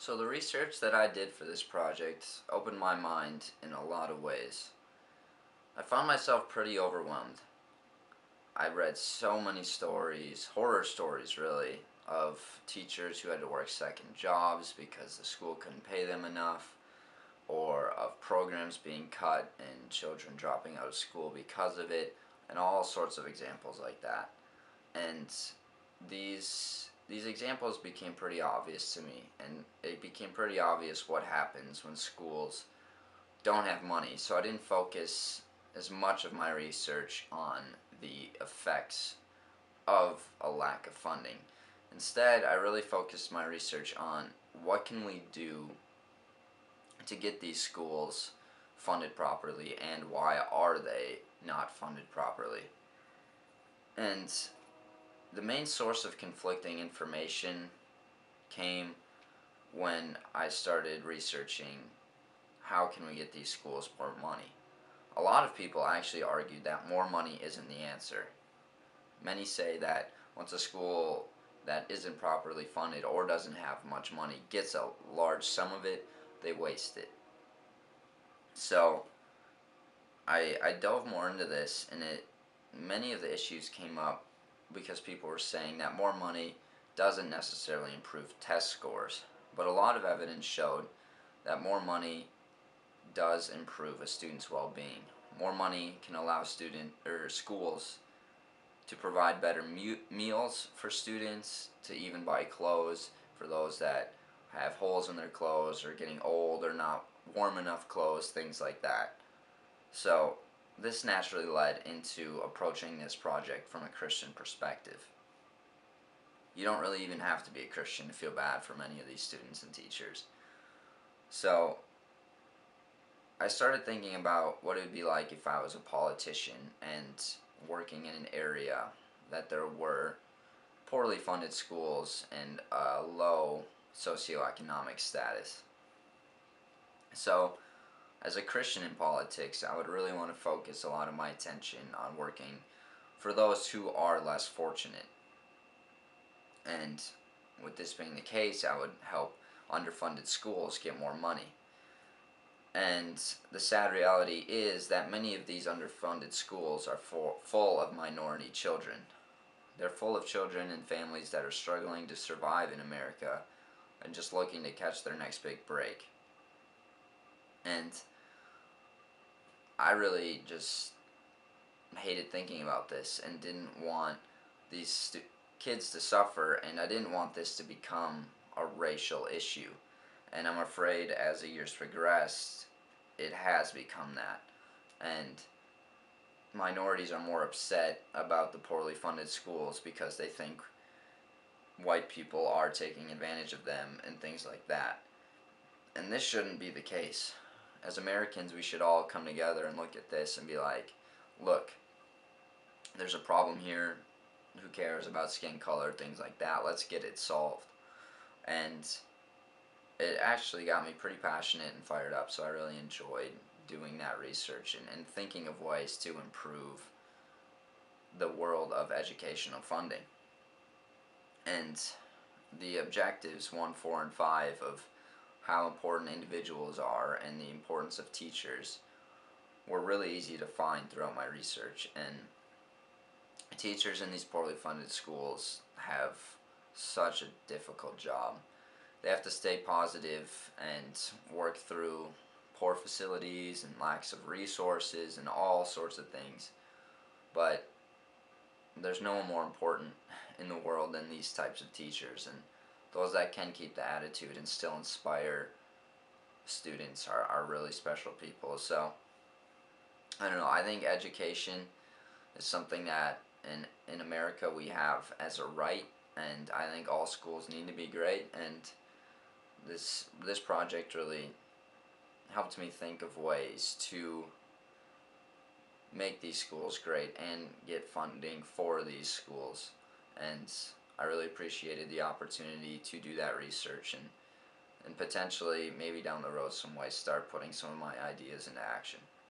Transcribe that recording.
So the research that I did for this project opened my mind in a lot of ways. I found myself pretty overwhelmed. I read so many stories, horror stories really, of teachers who had to work second jobs because the school couldn't pay them enough, or of programs being cut and children dropping out of school because of it, and all sorts of examples like that. And these examples became pretty obvious to me, and it became pretty obvious what happens when schools don't have money. So I didn't focus as much of my research on the effects of a lack of funding. Instead, I really focused my research on what can we do to get these schools funded properly, and why are they not funded properly. And the main source of conflicting information came when I started researching how can we get these schools more money. A lot of people actually argued that more money isn't the answer. Many say that once a school that isn't properly funded or doesn't have much money gets a large sum of it, they waste it. So I dove more into this, and many of the issues came up because people were saying that more money doesn't necessarily improve test scores, but a lot of evidence showed that more money does improve a student's well-being. More money can allow student or schools to provide better meals for students, to even buy clothes for those that have holes in their clothes or getting old or not warm enough clothes, things like that. So this naturally led into approaching this project from a Christian perspective. You don't really even have to be a Christian to feel bad for many of these students and teachers. So I started thinking about what it would be like if I was a politician and working in an area that there were poorly funded schools and a low socioeconomic status. So as a Christian in politics, I would really want to focus a lot of my attention on working for those who are less fortunate. And with this being the case, I would help underfunded schools get more money. And the sad reality is that many of these underfunded schools are full of minority children. They're full of children and families that are struggling to survive in America and just looking to catch their next big break. And I really just hated thinking about this and didn't want these kids to suffer, and I didn't want this to become a racial issue. And I'm afraid as the years progressed, it has become that. And minorities are more upset about the poorly funded schools because they think white people are taking advantage of them and things like that. And this shouldn't be the case. As Americans, we should all come together and look at this and be like, look, there's a problem here. Who cares about skin color, things like that? Let's get it solved. And it actually got me pretty passionate and fired up, so I really enjoyed doing that research and thinking of ways to improve the world of educational funding. And the objectives 1, 4, and 5 of how important individuals are and the importance of teachers were really easy to find throughout my research. And teachers in these poorly funded schools have such a difficult job. They have to stay positive and work through poor facilities and lacks of resources and all sorts of things. But there's no one more important in the world than these types of teachers, and those that can keep the attitude and still inspire students are really special people. So I don't know, I think education is something that in America we have as a right, and I think all schools need to be great. And this project really helped me think of ways to make these schools great and get funding for these schools. And I really appreciated the opportunity to do that research, and potentially maybe down the road some way start putting some of my ideas into action.